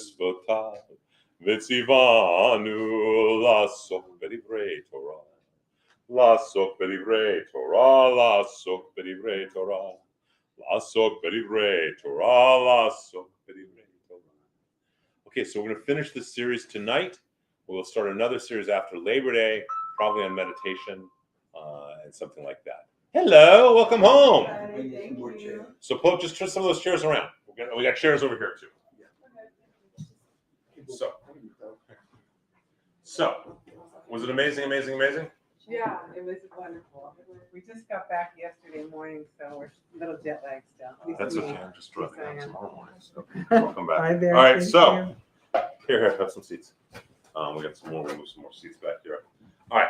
מצוותיו, וציוונו לעסוק בדברי תורה. לעסוק בדברי תורה, לעסוק בדברי תורה. לעסוק בדברי תורה, לעסוק בדברי תורה. Okay, so we're going to finish this series tonight. We'll start another series after Labor Day, probably on meditation and something like that. Hello, welcome home. Thank you. So just turn some of those chairs around. We got chairs over here too. So, was it amazing? Yeah, it was wonderful. We just got back yesterday morning, so we're a little jet lagged still. That's okay. I'm just driving out tomorrow morning. So welcome back. Hi there, all right, thank so here, have some seats. We got some more. We'll move some more seats back here. All right,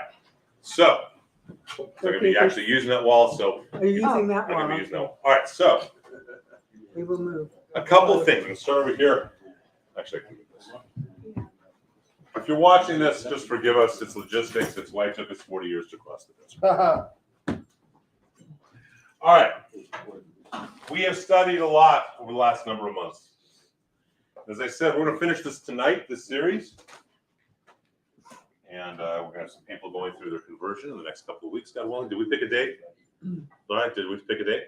so I'm going to be actually using that wall. So Are you using that I'm going to one? be using that wall. All right, so We will move. a couple things. I'm going to start over here. Actually, I can do this. If you're watching this, just forgive us. It's logistics. It's why it took us 40 years to cross the desert. All right. We have studied a lot over the last number of months. As I said, we're going to finish this tonight, this series. And we're going to have some people going through their conversion in the next couple of weeks. God willing. Did we pick a date? All right. Did we pick a date?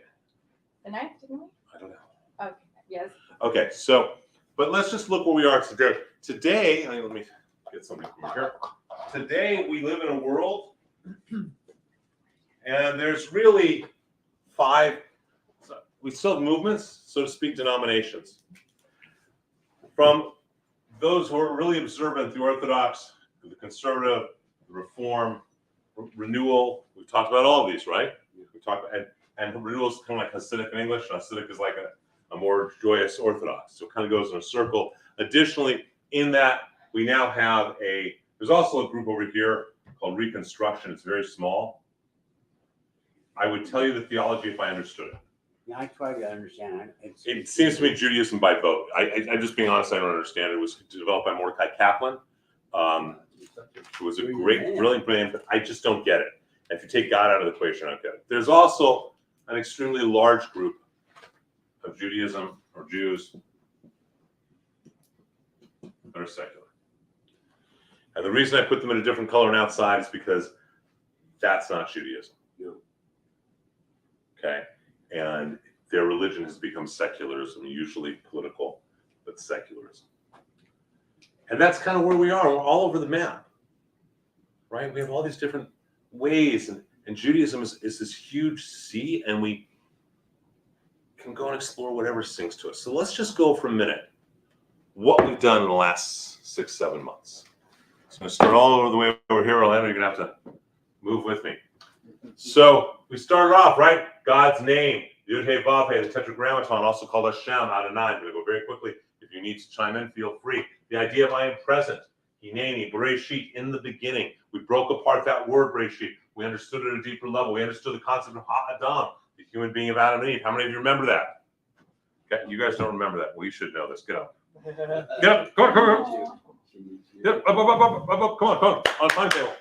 The 9th, didn't we? I don't know. Okay, yes. Okay. So, but let's just look where we are today. Today, let me get somebody from here. Today, we live in a world, and there's really we still have movements, so to speak, denominations. From those who are really observant, the Orthodox, the Conservative, the Reform, Renewal. We've talked about all of these, right? We talked about, and Renewal is kind of like Hasidic in English, and Hasidic is like a more joyous Orthodox. So it kind of goes in a circle. Additionally, in that, we now have there's also a group over here called Reconstruction. It's very small. I would tell you the theology if I understood it. Yeah, I try to understand. It seems to me Judaism by vote. I'm just being honest, I don't understand it. It was developed by Mordecai Kaplan. It was a great, brilliant, but I just don't get it. And if you take God out of the equation, I don't get it. There's also an extremely large group of Judaism or Jews that are secular. And the reason I put them in a different color on outside is because that's not Judaism. Okay? And their religion has become secularism, usually political, but secularism. And that's kind of where we are. We're all over the map. Right? We have all these different ways. And Judaism is this huge sea, and we can go and explore whatever sings to us. So let's just go for a minute. What we've done in the last 6-7 months. So I'm going to start all over the way over here. Orlando, you're going to have to move with me. So we started off, right? God's name, Yud He Vav He, the Tetragrammaton, also called Hashem, Adonai. I'm going to go very quickly. If you need to chime in, feel free. The idea of I am present, Hineni, Bereshit, in the beginning. We broke apart that word, Bereshit. We understood it at a deeper level. We understood the concept of Ha-Adam, the human being of Adam and Eve. How many of you remember that? Okay, you guys don't remember that. Well, you should know this. Get up. Get up. Come on. Get up. Up. Come on time table.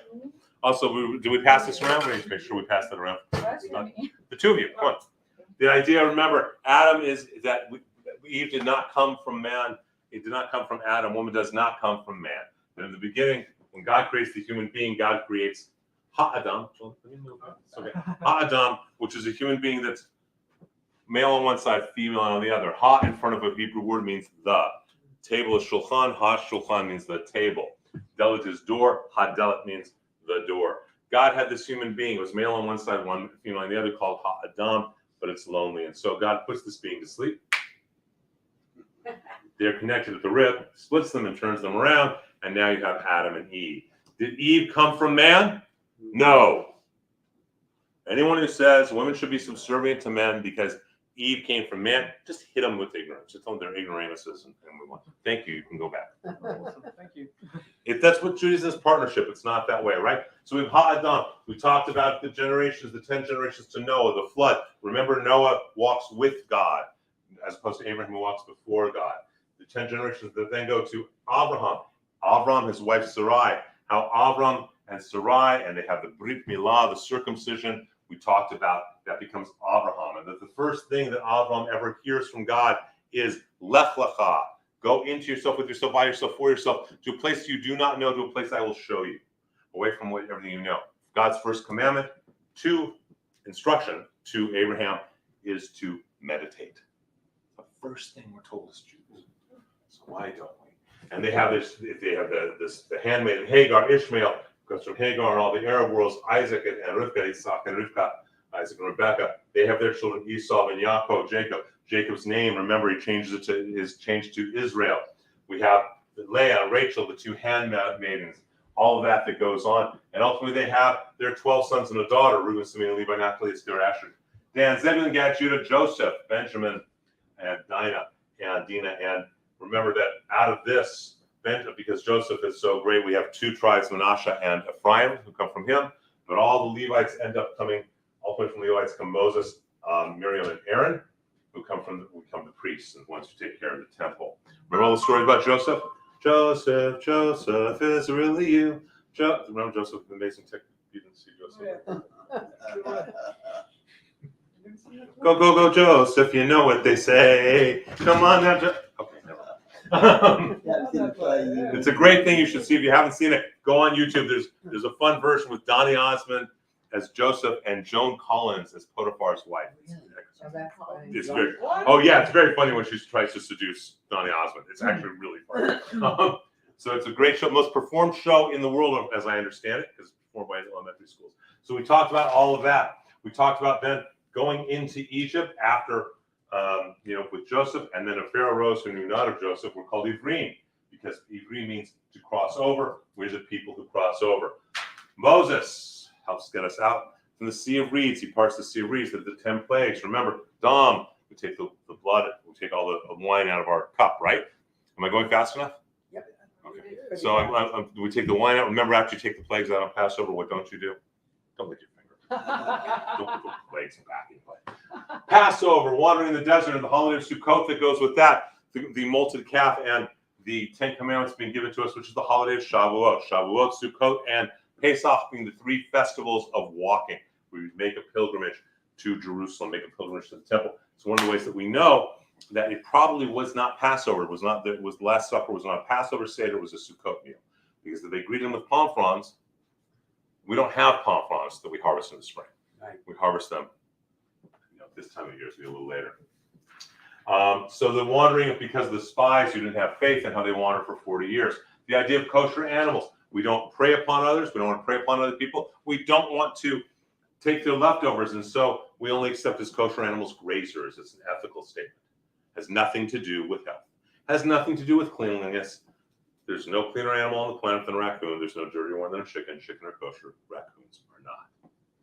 Also, do we pass this around? We need to make sure we pass that around. The two of you, come on. The idea, remember, Adam is that Eve did not come from man. It did not come from Adam. Woman does not come from man. But in the beginning, when God creates the human being, God creates Ha-Adam. Okay. Ha-Adam, which is a human being that's male on one side, female on the other. Ha in front of a Hebrew word means the. Table is shulchan. Ha-shulchan means the table. Delit is door. Ha-delit means the door. God had this human being. It was male on one side, one female on the other, called Ha-Adam, but it's lonely. And so God puts this being to sleep. They're connected at the rib, splits them and turns them around, and now you have Adam and Eve. Did Eve come from man? No. Anyone who says women should be subservient to men because Eve came from man, just hit them with ignorance. Just tell them they're ignoramuses and move on. Thank you. You can go back. Thank you. If that's what Judaism is, partnership, it's not that way, right? So we have Ha-Adam. We talked about the generations, the 10 generations to Noah, the flood. Remember, Noah walks with God as opposed to Abraham who walks before God. The 10 generations that then go to Abraham. Avram, his wife Sarai. How Avram and Sarai, and they have the Brit Milah, the circumcision. We talked about that becomes Abraham. And that the first thing that Abraham ever hears from God is Lech Lecha, Go into yourself, with yourself, by yourself, for yourself, to a place you do not know, to a place I will show you, away from everything you know. God's first commandment to instruction to Abraham is to meditate. The first thing we're told as Jews. So why don't we? And they have this. They have the handmaiden Hagar, Ishmael, comes from Hagar and all the Arab worlds. Isaac and Rivka, Isaac and Rivka, Isaac and Rebecca. They have their children Esau and Yaakov, Jacob. Jacob's name, remember, he changes it is changed to Israel. We have Leah and Rachel, the two handmaidens. All of that goes on, and ultimately they have their 12 sons and a daughter: Reuben, Simeon, Levi, Naphtali, Asher, Dan, Zebulun, Gad, Judah, Joseph, Benjamin, and Dinah, and Dinah. And remember that out of this, because Joseph is so great, we have two tribes, Manasseh and Ephraim, who come from him. But all the Levites end up coming. Ultimately, from the Levites come Moses, Miriam, and Aaron, who come the priests and the ones who take care of the temple. Remember all the stories about Joseph? Joseph, is it really you? Remember Joseph, the amazing tech? You didn't see Joseph. Go, Joseph. You know what they say. Come on now, okay, never mind. It's a great thing. You should see. If you haven't seen it, go on YouTube. There's a fun version with Donny Osmond as Joseph and Joan Collins as Potiphar's wife. Oh, that's funny. It's very, it's very funny when she tries to seduce Donny Osmond. It's actually really funny. So it's a great show, most performed show in the world, as I understand it, because it's performed by elementary schools. So we talked about all of that. We talked about then going into Egypt after, with Joseph, and then a Pharaoh rose who knew not of Joseph. We're called Ivrim, because Ivrim means to cross over. We're the people who cross over. Moses helps get us out from the Sea of Reeds. He parts the Sea of Reeds, the 10 plagues. Remember, Dom, we take the blood, we take all the wine out of our cup, right? Am I going fast enough? Yep. Okay. So we take the wine out. Remember, after you take the plagues out on Passover, what don't you do? Don't lick your finger. Don't put the plagues back in play. Passover, wandering in the desert, and the holiday of Sukkot that goes with that, the molted calf, and the 10 Commandments being given to us, which is the holiday of Shavuot. Shavuot, Sukkot, and Pesach being the 3 festivals of walking. We make a pilgrimage to Jerusalem, make a pilgrimage to the temple. It's one of the ways that we know that it probably was not Passover. It was the Last Supper was not a Passover Seder, it was a Sukkot meal. Because if they greet them with palm fronds, we don't have palm fronds that we harvest in the spring. Right. We harvest them this time of year, so a little later. So the wandering, because of the spies who didn't have faith and how they wandered for 40 years. The idea of kosher animals. We don't prey upon others. We don't want to prey upon other people. We don't want to take their leftovers, and so we only accept as kosher animals grazers. It's an ethical statement. Has nothing to do with health. Has nothing to do with cleanliness. There's no cleaner animal on the planet than a raccoon. There's no dirtier one than a chicken. Chicken are kosher. Raccoons are not.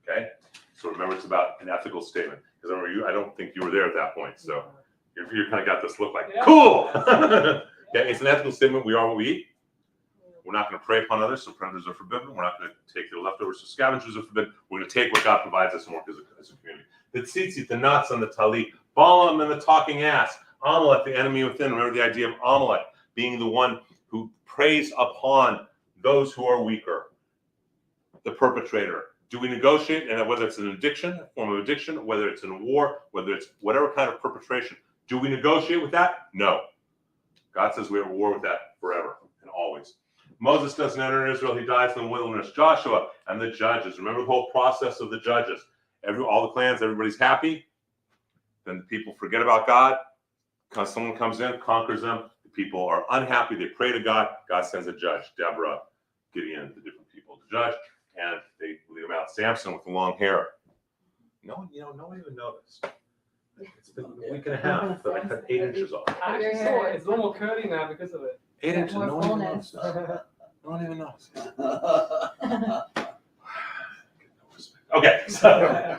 Okay? So remember, it's about an ethical statement. Because I remember I don't think you were there at that point. So you kind of got this look like, cool! Okay, it's an ethical statement. We are what we eat. We're not going to prey upon others, so predators are forbidden. We're not going to take their leftovers, so scavengers are forbidden. We're going to take what God provides us and work as a community. The tzitzit, the knots on the talit, Balaam and the talking ass, Amalek, the enemy within. Remember the idea of Amalek being the one who preys upon those who are weaker, the perpetrator. Do we negotiate? And whether it's an addiction, a form of addiction, whether it's in a war, whether it's whatever kind of perpetration, do we negotiate with that? No. God says we have a war with that forever and always. Moses doesn't enter Israel. He dies in the wilderness. Joshua and the judges. Remember the whole process of the judges. All the clans, everybody's happy. Then the people forget about God. Because someone comes in, conquers them. The people are unhappy. They pray to God. God sends a judge, Deborah, Gideon, the different people to judge. And they leave him out. Samson with the long hair. No one even noticed. It's been a week and a half that I cut 8 inches off. I actually saw it. It's a little more curly now because of it. 8 inches. more No one even fullness. noticed. No one even noticed. Okay, so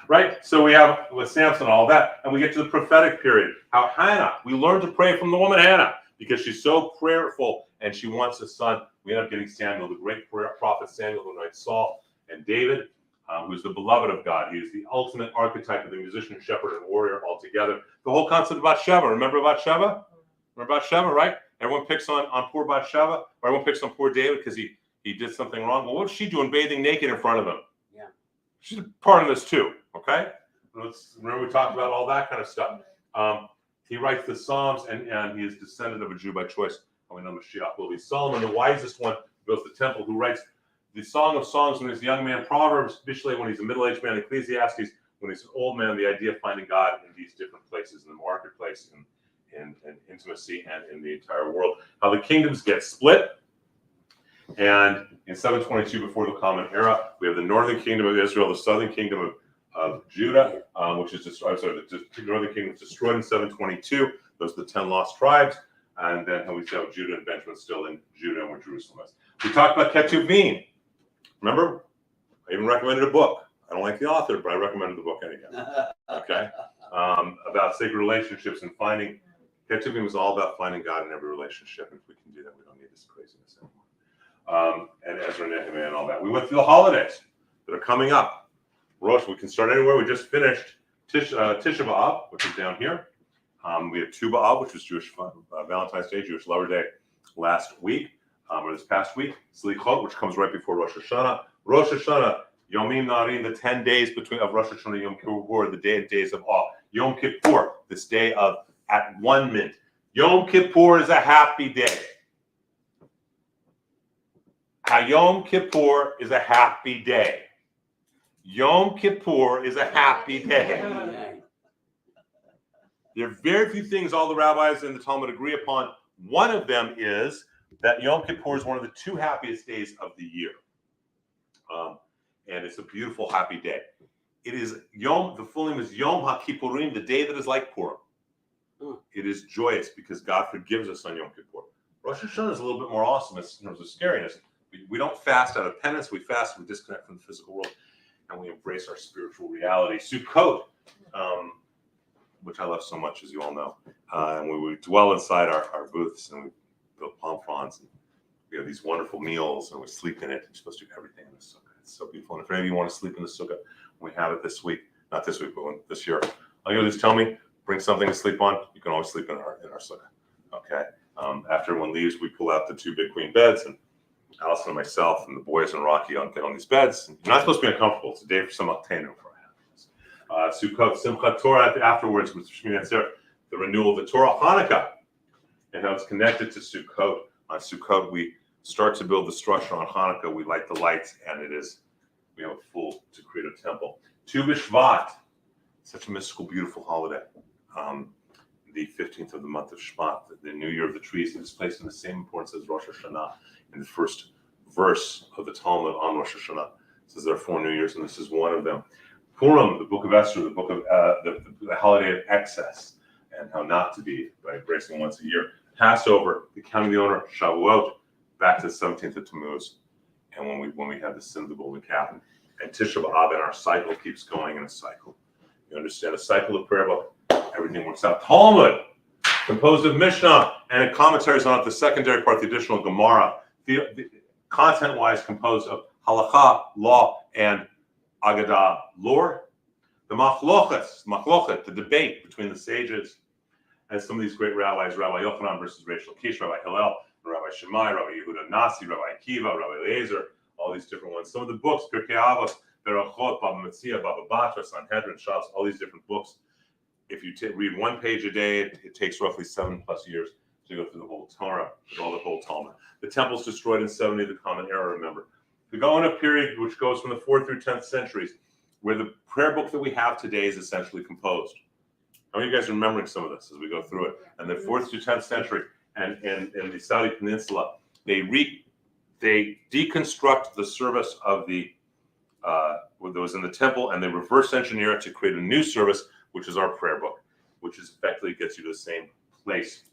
right. So we have with Samson all that, and we get to the prophetic period. How Hannah, we learn to pray from the woman Hannah because she's so prayerful and she wants a son. We end up getting Samuel, the great prophet Samuel, who anoints Saul, and David, who's the beloved of God. He is the ultimate archetype of the musician, shepherd, and warrior all together. The whole concept about Bathsheba. Remember about Bathsheba? Remember Bathsheba, right? Everyone picks on poor Bathsheba, or everyone picks on poor David because he did something wrong. Well, what's she doing bathing naked in front of him? Yeah. She's a part of this too, okay? Remember we talked about all that kind of stuff. He writes the Psalms, and he is descendant of a Jew by choice. And we know Mashiach will be Solomon, the wisest one, goes to the temple, who writes the Song of Songs when he's a young man, Proverbs, Mishlei when he's a middle-aged man, Ecclesiastes when he's an old man, the idea of finding God in these different places, in the marketplace, in intimacy, and in the entire world. How the kingdoms get split. And in 722 before the Common Era, we have the northern kingdom of Israel, the southern kingdom of Judah, which is the northern kingdom was destroyed in 722. Those are the 10 lost tribes. And then we see how Judah and Benjamin still in Judah and where Jerusalem is. We talked about Ketuvim. Remember? I even recommended a book. I don't like the author, but I recommended the book anyway. Okay? About sacred relationships and finding. Ketuvim was all about finding God in every relationship. And if we can do that, we don't need this craziness anymore. And Ezra and Nehemiah and all that. We went through the holidays that are coming up. Rosh, we can start anywhere. We just finished Tisha B'Av, which is down here. We had Tu B'Av, which was Jewish Valentine's Day, Jewish Lover Day last week, or this past week. Slichot, which comes right before Rosh Hashanah. Rosh Hashanah, Yomim Narim, the 10 days of Rosh Hashanah and Yom Kippur, the days of awe. Yom Kippur, this day of at 1 minute. Yom Kippur is a happy day. Yom Kippur is a happy day. Yom Kippur is a happy day. There are very few things all the rabbis in the Talmud agree upon. One of them is that Yom Kippur is one of the 2 happiest days of the year. And it's a beautiful, happy day. It is the full name is Yom HaKippurim, the day that is like Purim. It is joyous because God forgives us on Yom Kippur. Rosh Hashanah is a little bit more awesome in terms of scariness. We don't fast out of penance. We fast, we disconnect from the physical world, and we embrace our spiritual reality. Sukkot, which I love so much, as you all know. And we dwell inside our booths, and we build palm fronds, and we have these wonderful meals, and we sleep in it. You're supposed to do everything in the sukkah. It's so beautiful. And if any of you want to sleep in the sukkah, we have it this week. Not this week, but this year. All you just tell me, bring something to sleep on. You can always sleep in our sukkah. Okay? After everyone leaves, we pull out the 2 big queen beds, and Allison and myself and the boys and Rocky get on these beds. You're not supposed to be uncomfortable. It's a day for some octano for Sukkot, Simchat Torah afterwards, with Shmini Atzeret, the renewal of the Torah, Hanukkah, and how it's connected to Sukkot. On Sukkot, we start to build the structure. On Hanukkah, we light the lights, and we have a full to create a temple. Tu B'Shvat, such a mystical, beautiful holiday. The 15th of the month of Shvat, the New Year of the Trees, is placed in the same importance as Rosh Hashanah in the first verse of the Talmud on Rosh Hashanah. It says there are 4 New Years, and this is one of them. Purim, the book of Esther, the book of the holiday of excess, and how not to be by embracing once a year. Passover, the counting the owner, Shavuot, back to the 17th of Tammuz, and when we have the sin of the golden calf. And Tisha B'Av, and our cycle keeps going in a cycle. You understand a cycle of prayer book, everything works out. Talmud, composed of Mishnah and commentaries on it, the secondary part, the additional Gemara, the content-wise composed of Halakha, law, and Agadah, lore. The Machlochet, the debate between the sages, and some of these great rabbis, Rabbi Yochanan versus Reish Lakish, Rabbi Hillel, Rabbi Shammai, Rabbi Yehuda Nasi, Rabbi Akiva, Rabbi Eliezer, all these different ones. Some of the books, Pirkei Avos, Berachot, Baba Metzia, Baba Batra, Sanhedrin, Shabbos, all these different books. If you read 1 page a day, it takes roughly 7+ years to go through the whole Torah, the whole Talmud. The temple's destroyed in 70, the Common Era, remember. The Gaona period, which goes from the 4th through 10th centuries, where the prayer book that we have today is essentially composed. How many of you guys are remembering some of this as we go through it? And the 4th through 10th century, and in the Saudi Peninsula, they deconstruct the service of the that was in the temple, and they reverse engineer it to create a new service, which is our prayer book, which is effectively gets you to the same place.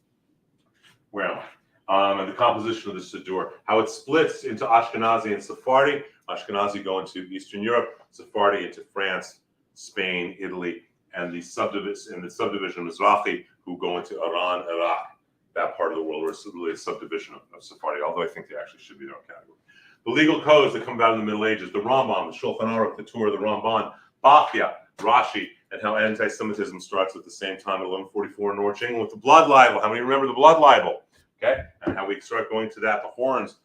Where am I? And the composition of the Siddur, how it splits into Ashkenazi and Sephardi. Ashkenazi go into Eastern Europe, Sephardi into France, Spain, Italy, and the subdivision Mizrahi, who go into Iran, Iraq, that part of the world, where it's really a subdivision of Sephardi, although I think they actually should be their own category. The legal codes that come about in the Middle Ages, the Rambam, the Shulchan Aruch, the Torah, the Ramban, Bachya, Rashi, and how anti-Semitism starts at the same time at 1144 in Norwich, England with the blood libel. How many remember the blood libel? Okay, and how we start going to that, the horns.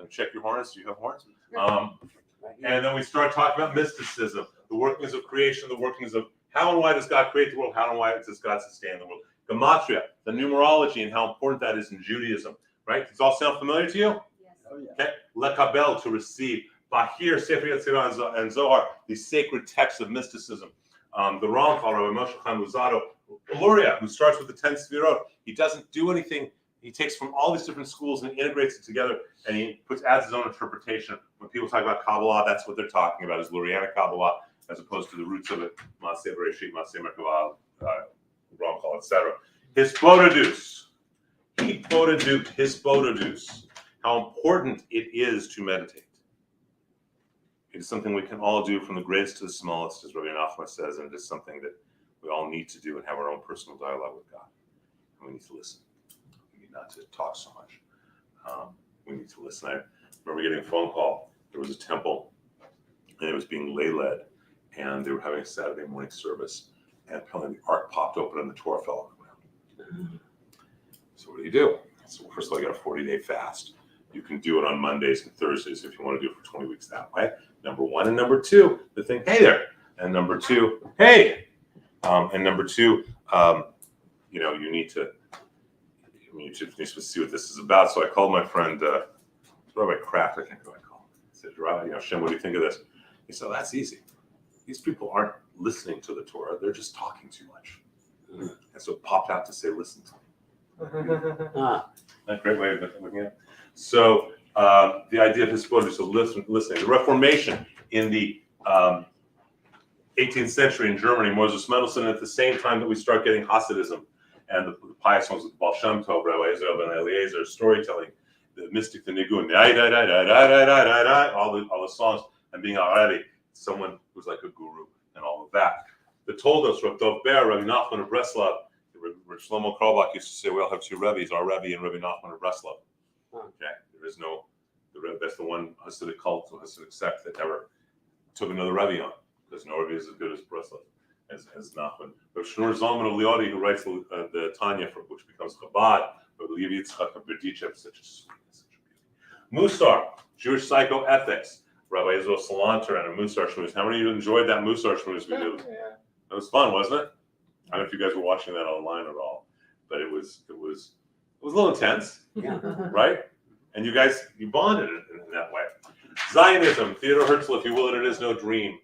Check your horns. Do you have horns? And then we start talking about mysticism, the workings of creation, the workings of how and why does God create the world, how and why does God sustain the world. Gematria, the numerology and how important that is in Judaism, right? Does it all sound familiar to you? Yes. Oh, yeah. Okay. Lekabel, to receive. Bahir, Sefer Yetzirah, and Zohar, these sacred texts of mysticism. The Ramchal, Rabbi Moshe Chaim Luzzatto, Luria, who starts with the 10 Sefirot. He doesn't do anything. He takes from all these different schools and integrates it together, and he adds his own interpretation. When people talk about Kabbalah, that's what they're talking about, is Lurianic Kabbalah, as opposed to the roots of it, Maaseh Bereshit, Maaseh Merkavah, Ramchal, etc. Hisbodedus. He Hisbodedus. How important it is to meditate. It is something we can all do from the greatest to the smallest, as Rabbi Nachman says, and it is something that we all need to do and have our own personal dialogue with God. And we need to listen. We need not to talk so much. We need to listen. I remember getting a phone call. There was a temple, and it was being lay-led, and they were having a Saturday morning service, and apparently the ark popped open and the Torah fell on the ground. So what do? So first of all, you got a 40-day fast. You can do it on Mondays and Thursdays if you want to do it for 20 weeks that way. Number one. And number two, the thing, hey there. And number two, hey. And number two, you need to see what this is about. So I called my friend, Rabbi Kraft, I think who I called. I said, Shem, what do you think of this? He said, that's easy. These people aren't listening to the Torah. They're just talking too much. And so it popped out to say, listen to me. That's a great way of looking at it. So the idea of Hisbodedus, so listening. The Reformation in the 18th century in Germany, Moses Mendelssohn, at the same time that we start getting Hasidism and the pious ones with Baal Shem Tov, Rabbi Israel ben Eliezer, storytelling, the mystic, the nigun, all the songs, and being already someone who's like a guru and all of that. That told us, Rabbi Dov Ber, Rabbi Nachman of Breslov, Shlomo Karlbach used to say, we all have two Rebbes, our Rebbe and Rabbi Nachman of Breslov. Okay, there is no, that's the one Hasidic cult, Hasidic sect that never took another Rebbe on, because no Rebbe is as good as Breslov, as Nachman. But Shneur Zalman of Liodi, who writes the Tanya, which becomes Chabad, but Levi Yitzchak of Berdichev, such a beauty. Mussar, Jewish psychoethics, Rabbi Israel Salanter and a Mussar shmooze. How many of you enjoyed that Mussar shmooze we did? Yeah. It was fun, wasn't it? I don't know if you guys were watching that online at all, but it was a little intense. Yeah. Right? And you guys, you bonded in that way. Zionism, Theodor Herzl, if you will it, it is no dream.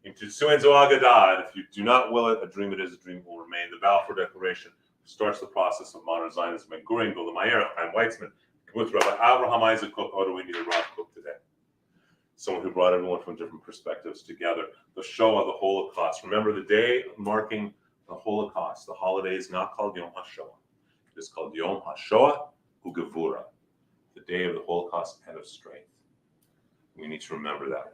Into Suenzo Agadah, if you do not will it, a dream it is, a dream will remain. The Balfour Declaration starts the process of modern Zionism. And Goering, Golda Meir, Chaim Weizmann, with Rabbi Abraham Isaac Cook, what do we need a Rav Cook today? Someone who brought everyone from different perspectives together. The Shoah, the Holocaust. Remember the day marking the Holocaust. The holiday is not called Yom HaShoah. It is called Yom HaShoah Ugevura, the day of the Holocaust and of strength. We need to remember that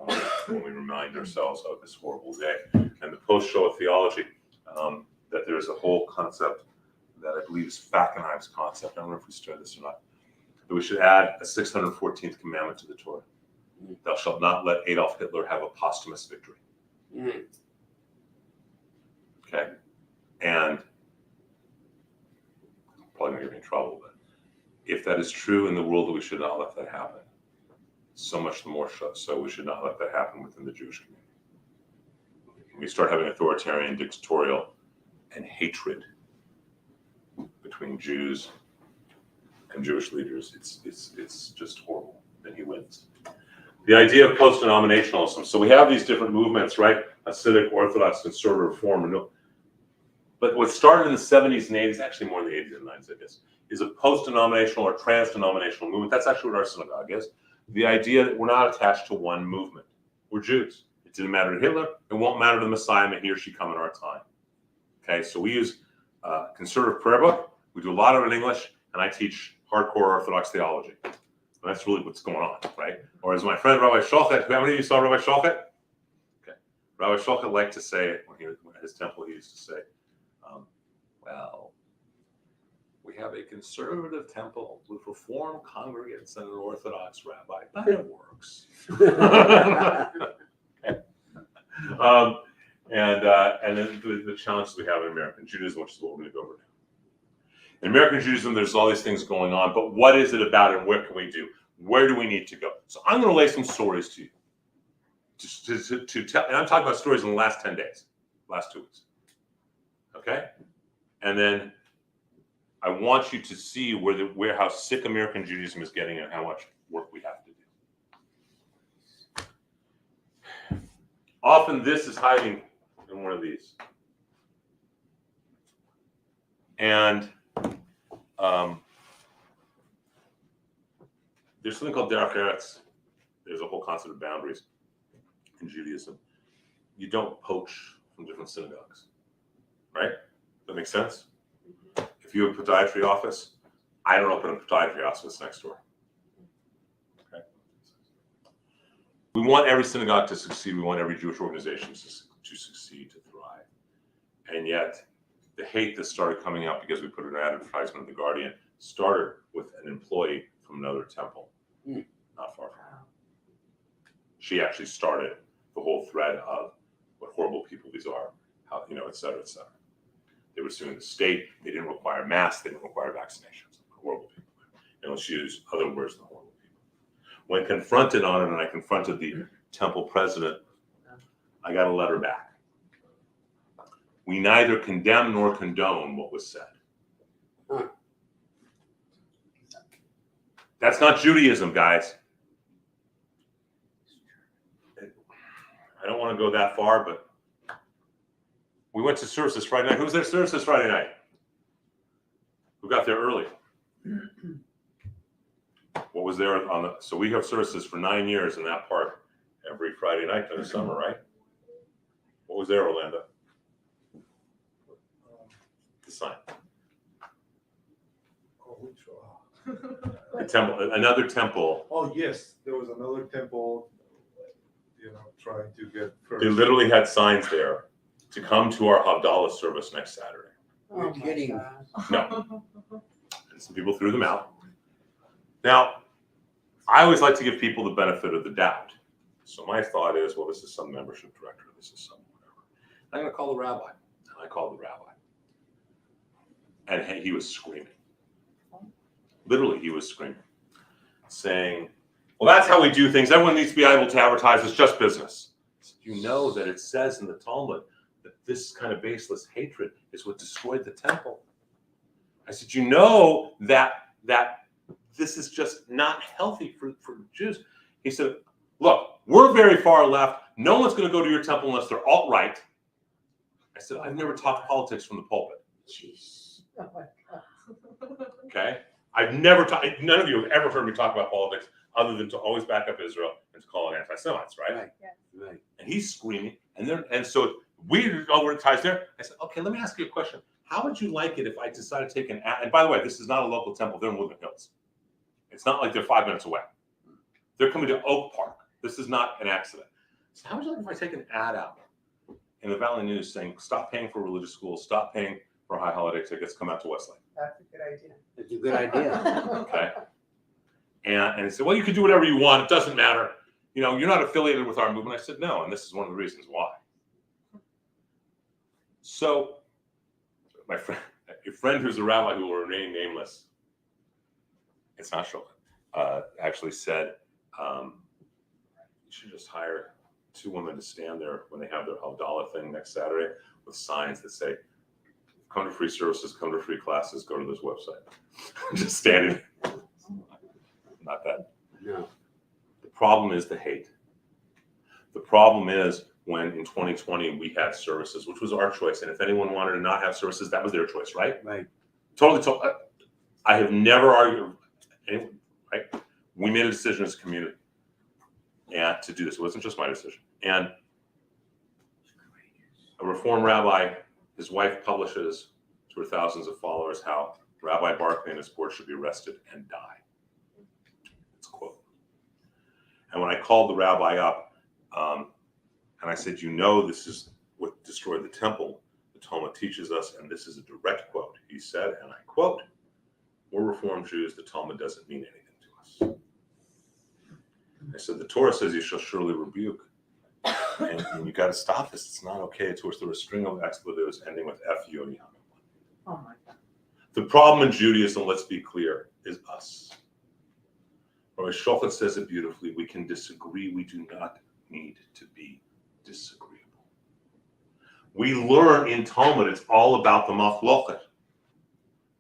when we remind ourselves of this horrible day. And the post-Shoah theology, that there is a whole concept that I believe is Fackenheim's concept. I don't know if we started this or not. That we should add a 614th commandment to the Torah. Thou shalt not let Adolf Hitler have a posthumous victory. Okay? And probably going to get me in trouble, but if that is true in the world, that we should not let that happen. So much the more so we should not let that happen within the Jewish community. When we start having authoritarian, dictatorial, and hatred between Jews and Jewish leaders, it's just horrible. Then he wins. The idea of post-denominationalism. So we have these different movements, right? Hasidic, Orthodox, Conservative, Reform. But what started in the 70s and 80s, actually more in the 80s and 90s, I guess, is a post-denominational or trans-denominational movement. That's actually what our synagogue is. The idea that we're not attached to one movement. We're Jews. It didn't matter to Hitler. It won't matter to the Messiah. May he or she come in our time. Okay, so we use conservative prayer book. We do a lot of it in English, and I teach hardcore Orthodox theology. And that's really what's going on, right? Or as my friend Rabbi Shochet, how many of you saw Rabbi Shochet? Okay, Rabbi Shochet liked to say it when at his temple. He used to say, well, we have a conservative temple with Reform congregants and an Orthodox rabbi, but it works. And then the challenges we have in American Judaism, which is what we're going to go over now. In American Judaism, there's all these things going on, but what is it about and what can we do? Where do we need to go? So I'm going to lay some stories to you. To tell, and I'm talking about stories in the last 10 days, last 2 weeks. Okay? And then I want you to see where how sick American Judaism is getting and how much work we have to do. Often this is hiding in one of these. And there's something called derech eretz. There's a whole concept of boundaries in Judaism. You don't poach from different synagogues, right? That makes sense? If you have a podiatry office, I don't open a podiatry office next door. Okay. We want every synagogue to succeed. We want every Jewish organization to succeed, to thrive. And yet, the hate that started coming out because we put an advertisement in the Guardian started with an employee from another temple, not far from here. She actually started the whole thread of what horrible people these are, how, et cetera, et cetera. They were suing the state. They didn't require masks. They didn't require vaccinations. Horrible people. And let's use other words than horrible people. When confronted on it, and I confronted the temple president, I got a letter back. We neither condemn nor condone what was said. That's not Judaism, guys. I don't want to go that far, but we went to services Friday night. Who was there services Friday night? Who got there early? What was there on the? So we have services for 9 years in that park every Friday night during the summer, right? What was there, Orlando? The sign. The temple, another temple. Oh, yes, there was another temple, trying to get first. They literally had signs there to come to our Havdalah service next Saturday. You're kidding. No. And some people threw them out. Now, I always like to give people the benefit of the doubt. So my thought is, well, this is some membership director, this is some whatever. I'm going to call the rabbi. And I called the rabbi. And he was screaming. Literally, he was screaming, saying, well, that's how we do things. Everyone needs to be able to advertise. It's just business. You know that it says in the Talmud that this kind of baseless hatred is what destroyed the temple. I said, you know that this is just not healthy for Jews. He said, look, we're very far left. No one's going to go to your temple unless they're alt-right. I said, I've never talked politics from the pulpit. Jeez. Oh my God. Okay? I've never talked, none of you have ever heard me talk about politics other than to always back up Israel and to call it anti-Semites, right? Right. Yeah. Right. And he's screaming. And so we all ties there. I said, okay, let me ask you a question. How would you like it if I decided to take an ad? And by the way, this is not a local temple. They're in Woodland Hills. It's not like they're 5 minutes away. They're coming to Oak Park. This is not an accident. So how would you like if I take an ad out in the Valley News saying, stop paying for religious schools, stop paying for high holiday tickets, come out to Westlake? That's a good idea. That's a good idea. Okay. And he said, well, you can do whatever you want. It doesn't matter. You're not affiliated with our movement. I said, no. And this is one of the reasons why. So my friend, a friend who's a rabbi who will remain nameless, it's not Shulchan, actually said, you should just hire 2 women to stand there when they have their Havdalah thing next Saturday with signs that say, come to free services, come to free classes, go to this website. Just standing. Not that. No. The problem is the hate. The problem is when in 2020 we had services, which was our choice. And if anyone wanted to not have services, that was their choice, right? Right. Totally. I have never argued, right? We made a decision as a community and to do this. It wasn't just my decision. And a Reform rabbi, his wife publishes to her thousands of followers how Rabbi Barclay and his board should be arrested and die. It's a quote. And when I called the rabbi up, and I said, this is what destroyed the temple. The Talmud teaches us, and this is a direct quote. He said, and I quote, we're Reform Jews. The Talmud doesn't mean anything to us. I said, the Torah says you shall surely rebuke. And you got to stop this. It's not okay. To us, there was a string of expletives ending with F, U, and Yam. Oh my God. The problem in Judaism, let's be clear, is us. Rabbi Shulchan says it beautifully. We can disagree. We do not need to be disagreeable. We learn in Talmud it's all about the machloket.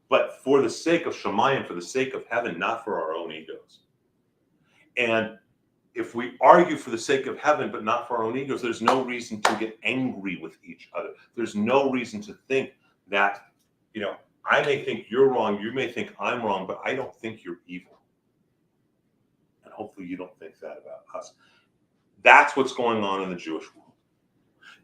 but for the sake of Shemayim, for the sake of heaven, not for our own egos. And if we argue for the sake of heaven, but not for our own egos, there's no reason to get angry with each other. There's no reason to think that, I may think you're wrong, you may think I'm wrong, but I don't think you're evil. And hopefully you don't think that about us. That's what's going on in the Jewish world.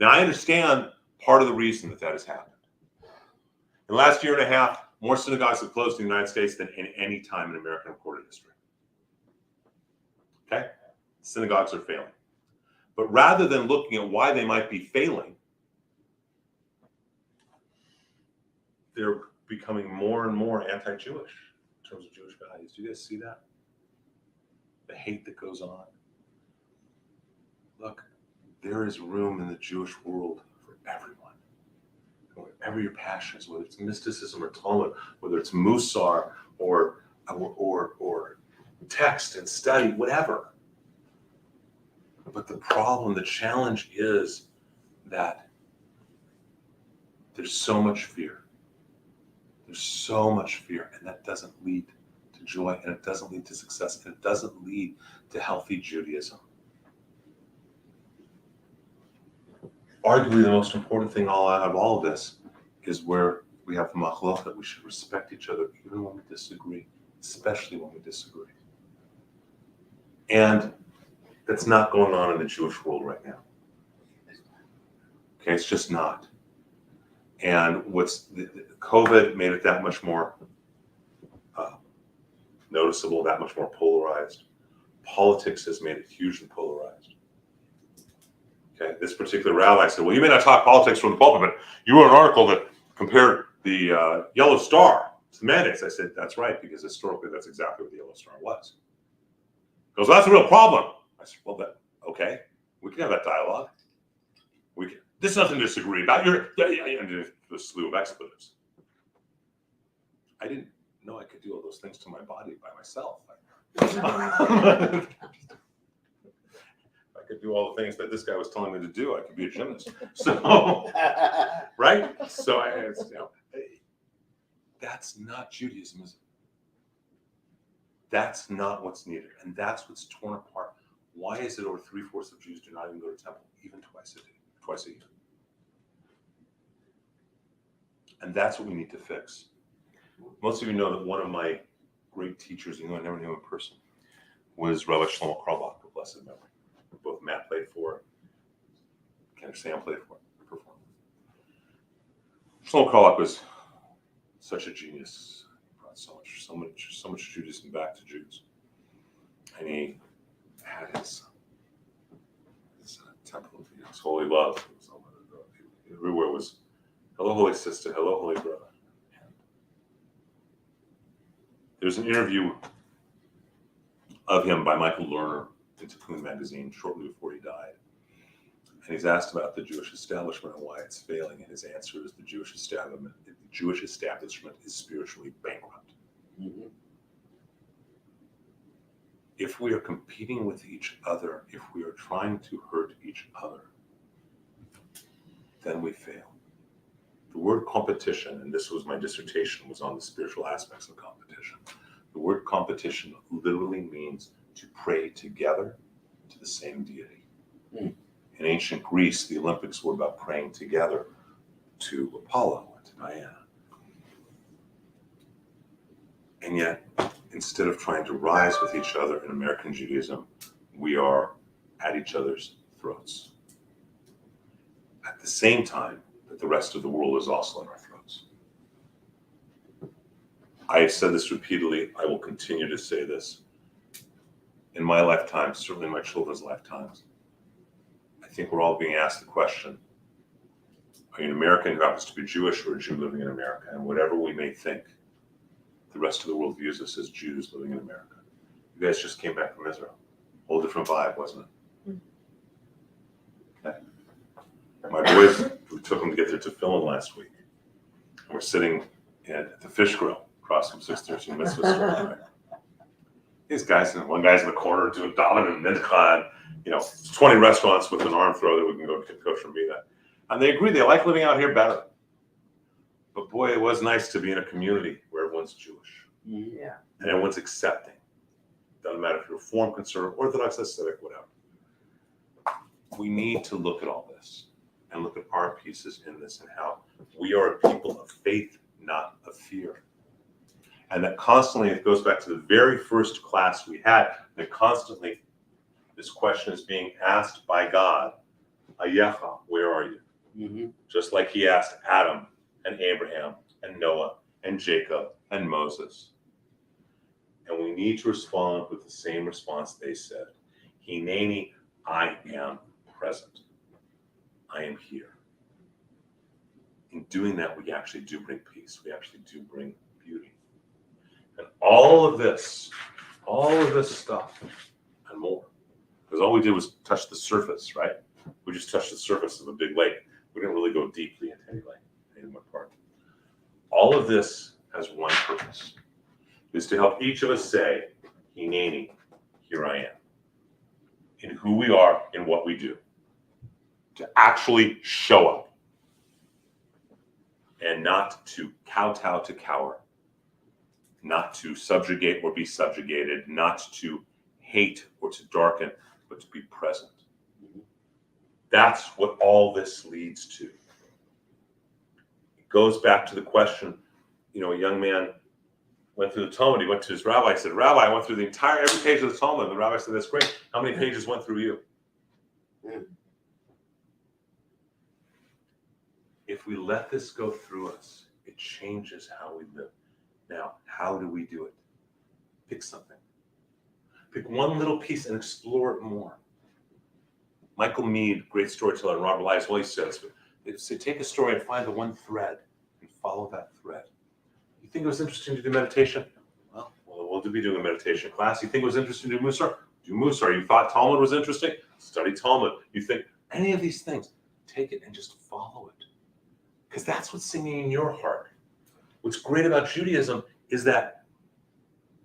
Now, I understand part of the reason that has happened. In the last year and a half, more synagogues have closed in the United States than in any time in American recorded history. Okay? Synagogues are failing. But rather than looking at why they might be failing, they're becoming more and more anti-Jewish in terms of Jewish values. Do you guys see that? The hate that goes on. Look, there is room in the Jewish world for everyone. Whatever your passion is, whether it's mysticism or Talmud, whether it's Mussar or text and study, whatever. But the problem, the challenge is that there's so much fear. There's so much fear, and that doesn't lead to joy, and it doesn't lead to success, and it doesn't lead to healthy Judaism. Arguably, the most important thing out of all of this is where we have machlok, that we should respect each other even when we disagree, especially when we disagree. And that's not going on in the Jewish world right now. Okay, it's just not. And COVID made it that much more noticeable, that much more polarized. Politics has made it hugely polarized. Okay, this particular rabbi said, well, you may not talk politics from the pulpit, but you wrote an article that compared the Yellow Star to the mandates. I said, that's right, because historically that's exactly what the Yellow Star was. He goes, well, that's a real problem. I said, well, okay, we can have that dialogue. There's nothing to disagree about. And a slew of expletives. I didn't know I could do all those things to my body by myself. I could do all the things that this guy was telling me to do. I could be a gymnast. So, right? So that's not Judaism, is it? That's not what's needed. And that's what's torn apart. Why is it over 3/4 of Jews do not even go to temple, even twice a year? And that's what we need to fix. Most of you know that one of my great teachers, I never knew in person, was Rabbi Shlomo Carlebach, of blessed memory. Both Matt played for, Kenneth Sam played for, performed. Shlomo Carlebach was such a genius. He brought so much Judaism back to Jews. And he had his temple of his holy love. Everywhere was, hello, holy sister, hello, holy brother. And there's an interview of him by Michael Lerner in Tikkun magazine shortly before he died. And he's asked about the Jewish establishment and why it's failing. And his answer is the Jewish establishment is spiritually bankrupt. Mm-hmm. If we are competing with each other, if we are trying to hurt each other, then we fail. The word competition, and this was my dissertation, was on the spiritual aspects of competition. The word competition literally means to pray together to the same deity. Mm. In ancient Greece, the Olympics were about praying together to Apollo and to Diana. And yet, instead of trying to rise with each other in American Judaism, we are at each other's throats. At the same time that the rest of the world is also in our throats. I have said this repeatedly. I will continue to say this. In my lifetime, certainly in my children's lifetimes, I think we're all being asked the question, are you an American who happens to be Jewish or a Jew living in America? And whatever we may think, the rest of the world views us as Jews living in America. You guys just came back from Israel. Whole different vibe, wasn't it? Okay. My boys, we took them to get their tefillin last week. And we're sitting at the fish grill across from 613 Mitzvah store. These guys, one guy's in the corner doing dominant and mincha, 20 restaurants with an arm throw that we can go get kosher meat at. And they agree they like living out here better. But boy, it was nice to be in a community where everyone's Jewish. Mhm. Yeah. And everyone's accepting. Doesn't matter if you're Reform, Conservative, Orthodox, Hasidic, whatever. We need to look at all this and look at our pieces in this and how we are a people of faith, not of fear. And that constantly, it goes back to the very first class we had, that constantly this question is being asked by God, Ayecha, where are you? Mhm. Just like he asked Adam and Abraham and Noah and Jacob and Moses. And we need to respond with the same response they said. Hineni, I am present. I am here. In doing that, we actually do bring peace. We actually do bring beauty. And all of this stuff and more. Because all we did was touch the surface, right? We just touched the surface of a big lake. We didn't really go deeply into any lake, any one part. All of this has one purpose, is to help each of us say, Hineni, here I am. In who we are, in what we do. To actually show up. And not to kowtow to cower. Not to subjugate or be subjugated. Not to hate or to darken, but to be present. That's what all this leads to. It goes back to the question, a young man went through the Talmud. He went to his rabbi. He said, Rabbi, I went through every page of the Talmud. The rabbi said, that's great. How many pages went through you? Yeah. If we let this go through us, it changes how we live. Now, how do we do it? Pick something. Pick one little piece and explore it more. Michael Meade, great storyteller, and Robert Elias always says, they say, take a story and find the one thread and follow that thread. You think it was interesting to do meditation? Well, we'll be doing a meditation class. You think it was interesting to do Mussar? Do Mussar. You thought Talmud was interesting? Study Talmud. You think any of these things, take it and just follow it. Because that's what's singing in your heart. What's great about Judaism is that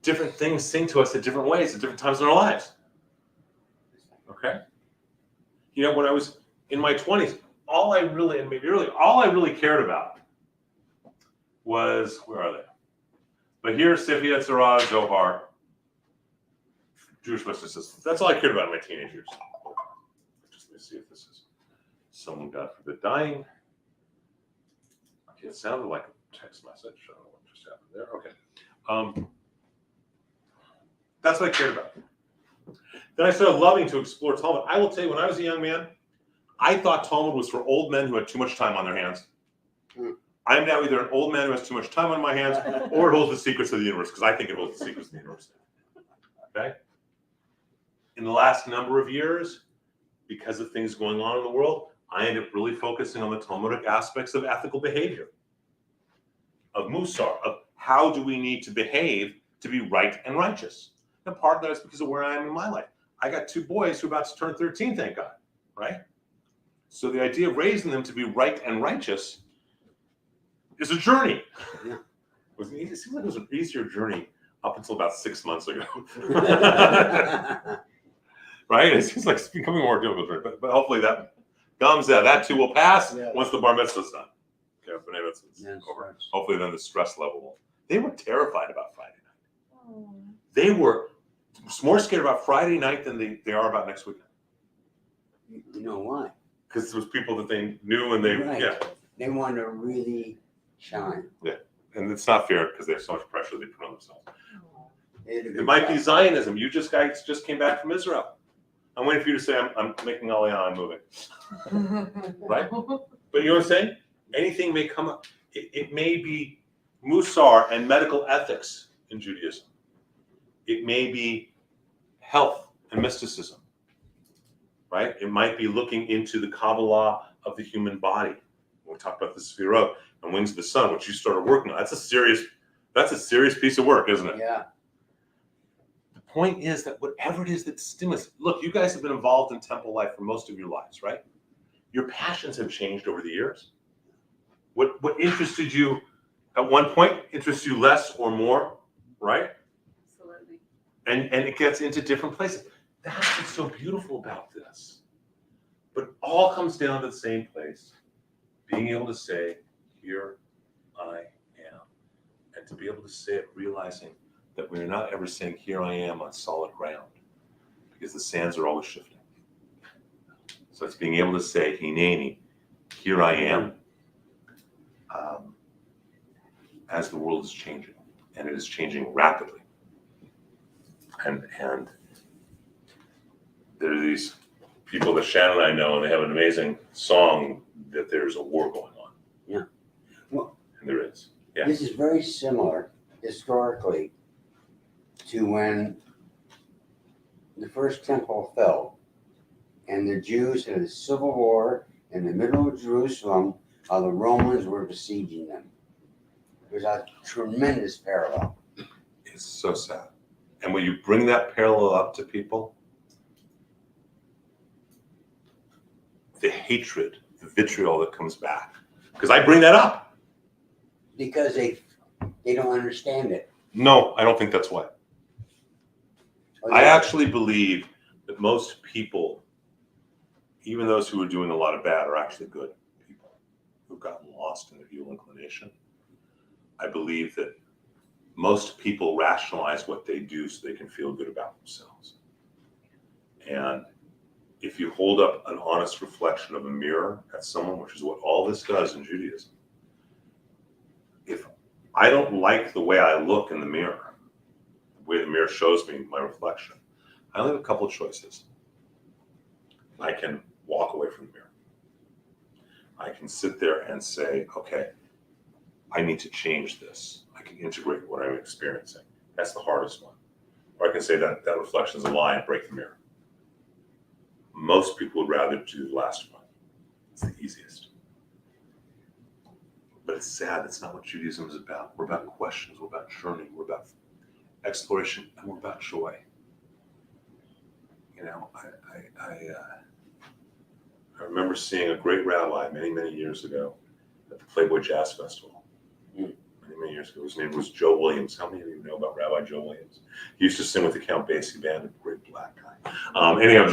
different things sing to us in different ways at different times in our lives. Okay? When I was in my 20s, all I really cared about was, where are they? But here's Sifia, Tzara, Zohar, Jewish mysticism. That's all I cared about in my teenage years. Just let me see if this is someone, God forbid, dying. Okay, it sounded like a text message. I don't know what just happened there. Okay. That's what I cared about. Then I started loving to explore Talmud. I will tell you, when I was a young man, I thought Talmud was for old men who had too much time on their hands. I'm now either an old man who has too much time on my hands, or it holds the secrets of the universe, because I think it holds the secrets of the universe. Okay? In the last number of years, because of things going on in the world, I ended up really focusing on the Talmudic aspects of ethical behavior, of Mussar, of how do we need to behave to be right and righteous. And part of that is because of where I am in my life. I got two boys who are about to turn 13, thank God, right? So the idea of raising them to be right and righteous is a journey. Yeah. It seems like it was an easier journey up until about 6 months ago. Right? It seems like it's becoming more difficult, but hopefully that too will pass Yeah. once the bar mitzvah's done. Okay, but it's Yes, over. yes. Hopefully then the stress level will. They were terrified about Friday night. They were more scared about Friday night than they are about next weekend. You know why? Because it was people that they knew and they, Right. yeah. They want to really shine. And it's not fair because they have so much pressure they put on themselves. It It might be Zionism. You guys just came back from Israel. I'm waiting for you to say, I'm making Aliyah, I'm moving. Right? But you know what I'm saying? Anything may come up. It may be Mussar and medical ethics in Judaism. It may be health and mysticism. Right? It might be looking into the Kabbalah of the human body. We talked about the Sefirot and wings of the sun, which you started working on. That's a serious piece of work, isn't it? Yeah. The point is that whatever it is that stimulates, look, you guys have been involved in temple life for most of your lives, right? Your passions have changed over the years. What interested you at one point interests you less or more, right? Absolutely. And it gets into different places. That's what's so beautiful about this. But it all comes down to the same place. Being able to say, here I am. And to be able to say it realizing that we're not ever saying, here I am on solid ground, because the sands are always shifting. So it's being able to say, Hineni, here I am, as the world is changing, and it is changing rapidly. And there are these people that Shannon and I know, and they have an amazing song that there's a war going on. Yeah. Well, and there is. Yeah. This is very similar historically to when the first temple fell and the Jews had a civil war in the middle of Jerusalem while the Romans were besieging them. There's a tremendous parallel. It's so sad. And when you bring that parallel up to people, the hatred, the vitriol that comes back, because I bring that up. Because they don't understand it. No, I don't think that's why. Oh, I yeah. actually believe that most people, even those who are doing a lot of bad, are actually good people who've gotten lost in their evil inclination. I believe that most people rationalize what they do so they can feel good about themselves. And if you hold up an honest reflection of a mirror at someone, which is what all this does in Judaism, if I don't like the way I look in the mirror, the way the mirror shows me my reflection, I only have a couple of choices. I can walk away from the mirror. I can sit there and say, okay, I need to change this. I can integrate what I'm experiencing. That's the hardest one. Or I can say that that reflection is a lie and break the mirror. Most people would rather do the last one. It's the easiest. But it's sad. That's not what Judaism is about. We're about questions. We're about churning. We're about exploration, and we're about joy. You know, I remember seeing a great rabbi many, many years ago at the Playboy Jazz Festival. Many years ago. His name was Joe Williams. How many of you know about Rabbi Joe Williams? He used to sing with the Count Basie band, a great black guy. Anyhow,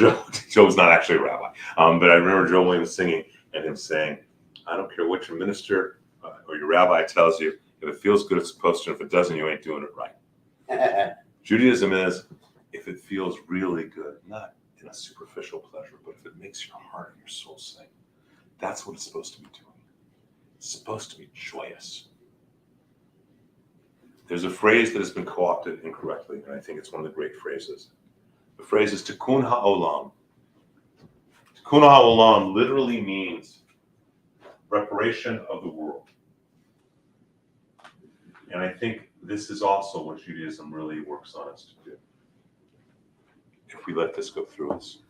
Joe was not actually a rabbi. But I remember Joe Williams singing and him saying, I don't care what your minister or your rabbi tells you, if it feels good, it's supposed to, and if it doesn't, you ain't doing it right. Judaism is, if it feels really good, not in a superficial pleasure, but if it makes your heart and your soul sing, that's what it's supposed to be doing. It's supposed to be joyous. There's a phrase that has been co-opted incorrectly, and I think it's one of the great phrases. The phrase is tikkun ha'olam. Tikkun ha'olam literally means reparation of the world. And I think this is also what Judaism really works on us to do. If we let this go through us.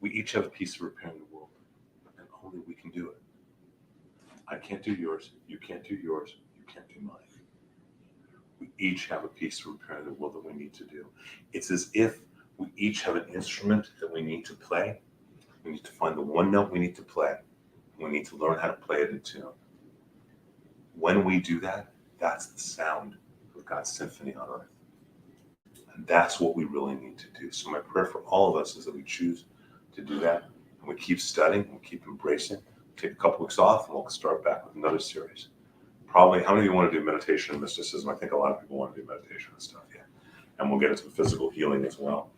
We each have a piece of repairing the world, and only we can do it. I can't do yours, you can't do yours, you can't do mine. We each have a piece of repairing the world that we need to do. It's as if we each have an instrument that we need to play. We need to find the one note we need to play. We need to learn how to play it in tune. When we do that, that's the sound of God's symphony on earth. And that's what we really need to do. So my prayer for all of us is that we choose to do that. And we keep studying, and we keep embracing. Take a couple weeks off, and we'll start back with another series. Probably, how many of you want to do meditation and mysticism? I think a lot of people want to do meditation and stuff, yeah. And we'll get into physical healing as well.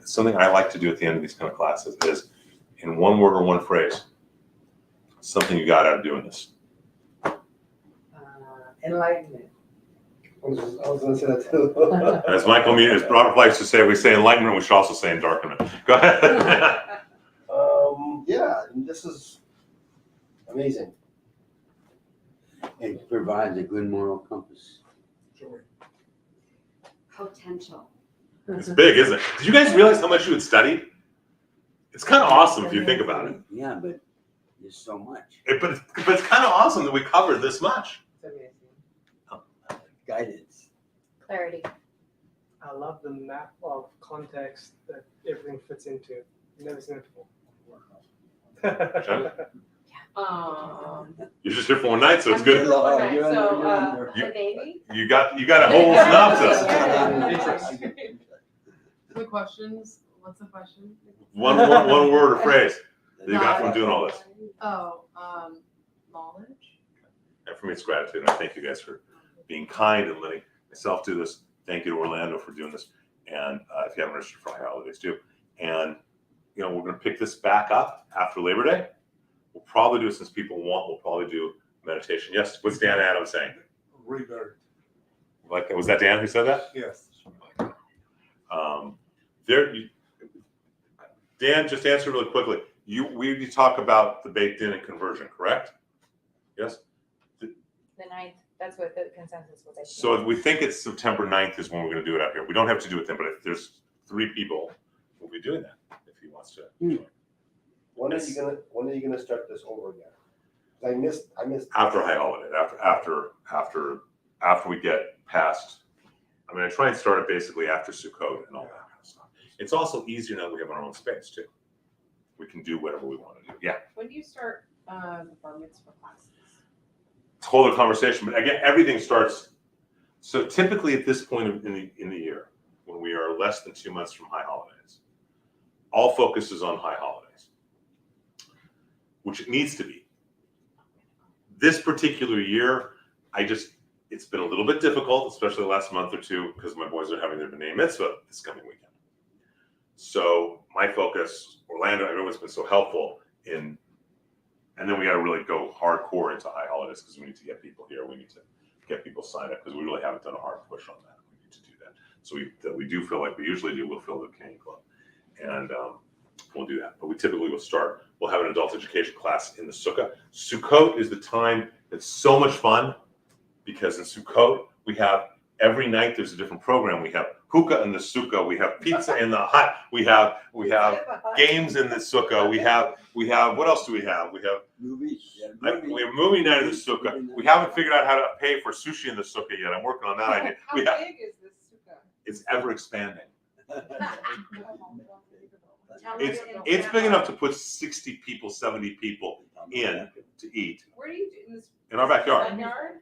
Something I like to do at the end of these kind of classes is, in one word or one phrase, something you got out of doing this. Enlightenment. I was going to say that too. And as as Robert likes to say, if we say enlightenment, we should also say endarkenment. Go ahead. Yeah, and this is amazing. It provides a good moral compass. Potential. It's big, isn't it? Did you guys realize how much you had studied? It's kind of awesome if you think about it. Yeah, but there's so much. But it's kind of awesome that we covered this much. It's amazing. Guidance. Clarity. I love the map of context that everything fits into. You've never seen it before. John, Um, you're just here for one night, so it's good. Okay, You're so, under. the Navy? You got a whole synopsis. The questions, what's the question? One word or phrase that you got from doing all this. Oh, knowledge. And for me, it's gratitude. And I thank you guys for being kind and letting myself do this. Thank you to Orlando for doing this. And if you haven't registered for high holidays, do. And, we're going to pick this back up after Labor Day. We'll probably do it since people want. We'll probably do meditation. Yes. What's Dan Adams saying? Rebirth. Like, was that Dan who said that? Yes. Dan, just answer really quickly. We talk about the baked in and conversion, correct? Yes. The 9th, that's what the consensus was. I think. So we think it's September 9th is when we're going to do it out here. We don't have to do it then, but if there's 3 people, we'll be doing that if he wants to. When are you gonna start this over again? I missed. After high holiday, after we get past. I mean, I try and start it basically after Sukkot and all that kind of stuff. It's also easier now that we have our own space too. We can do whatever we want to do. Yeah. When do you start the bar mitzvah classes? It's a whole other conversation, but again, everything starts. So typically at this point in the year, when we are less than 2 months from high holidays, all focus is on high holidays, which it needs to be. This particular year, it's been a little bit difficult, especially the last month or two, because my boys are having their B'nai Mitzvah this coming weekend. So my focus, Orlando, everyone's been so helpful and then we got to really go hardcore into high holidays because we need to get people here. We need to get people signed up because we really haven't done a hard push on that. We need to do that. So we do feel like we usually do. We'll fill the Canyon Club, and we'll do that. But we typically will start. We'll have an adult education class in the Sukkah. Sukkot is the time that's so much fun because in Sukkot we have every night there's a different program. We have hookah in the Sukkah. We have pizza in the hut. We have games in the Sukkah. We have what else do we have? We have Movies. we have movie night in the Sukkah. We haven't figured out how to pay for sushi in the Sukkah yet. I'm working on that idea. How big is this sukkah? It's ever expanding. Tell me It's big enough to put 60 people, 70 people in to eat Where do you do this? in our backyard. Backyard?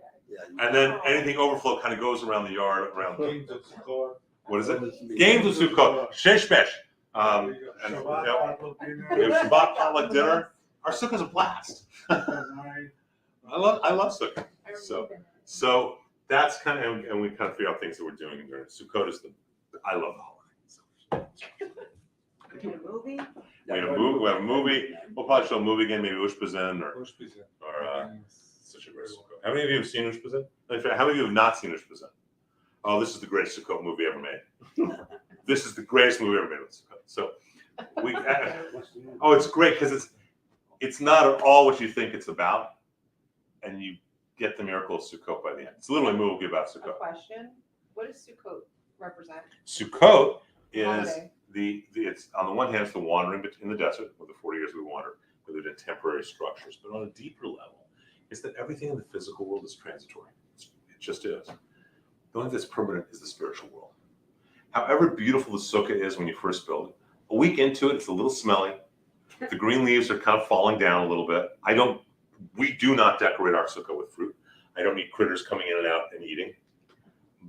And then anything overflow kind of goes around the yard, around Games of Sukkot. what is it? Games of Sukkot, Sheshmesh. And we have Shabbat potluck dinner. Our Sukkah's a blast. I love Sukkah. I remember So- that. So that's kind of, and we kind of figure out things that we're doing during Sukkot is I love the holiday. So, In a movie? we have a movie. We'll probably show a movie again, maybe Ushpizin or such a great Sukkot. How many of you have seen Ushpizin? How many of you have not seen Ushpizin? Oh, this is the greatest Sukkot movie ever made. This is the greatest movie ever made with Sukkot. So it's great because it's not at all what you think it's about, and you get the miracle of Sukkot by the end. It's literally a movie about A Sukkot. question, what does Sukkot represent? Sukkot is Holiday. it's on the one hand it's the wandering in the desert, with the 40 years we wandered, we lived in temporary structures, but on a deeper level, it's that everything in the physical world is transitory. It just is. The only thing that's permanent is the spiritual world. However beautiful the sukkah is when you first build it, a week into it, it's a little smelly. The green leaves are kind of falling down a little bit. We do not decorate our sukkah with fruit. I don't need critters coming in and out and eating,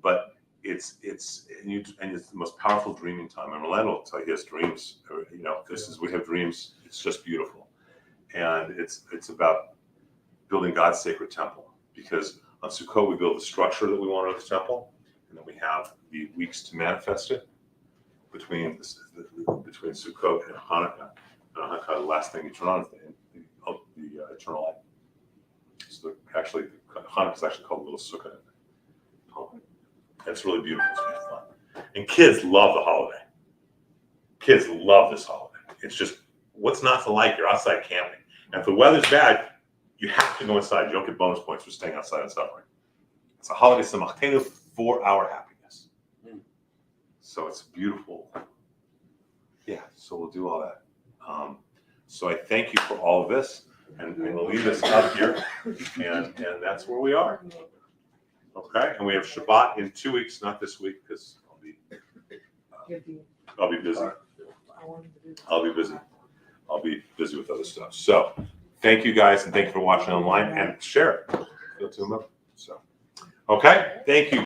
but it's the most powerful dreaming time. And Orlando will tell you his dreams. We have dreams. It's just beautiful, and it's about building God's sacred temple. Because on Sukkot we build the structure that we want of the temple, and then we have the weeks to manifest it between Sukkot and Hanukkah. And Hanukkah, the last thing you turn on is the eternal light. So Hanukkah is actually called a little Sukkah. It's really beautiful. It's really fun. And kids love the holiday. Kids love this holiday. It's just, what's not to like? You're outside camping. And if the weather's bad, you have to go inside. You don't get bonus points for staying outside and suffering. It's a holiday simultaneous for our happiness. So it's beautiful. Yeah, so we'll do all that. So I thank you for all of this. And we'll leave this up here. And that's where we are. Okay, and we have Shabbat in 2 weeks, not this week, because I'll be busy. I'll be busy with other stuff. So thank you guys, and thank you for watching online, and share it. Go to them up. So, okay, thank you.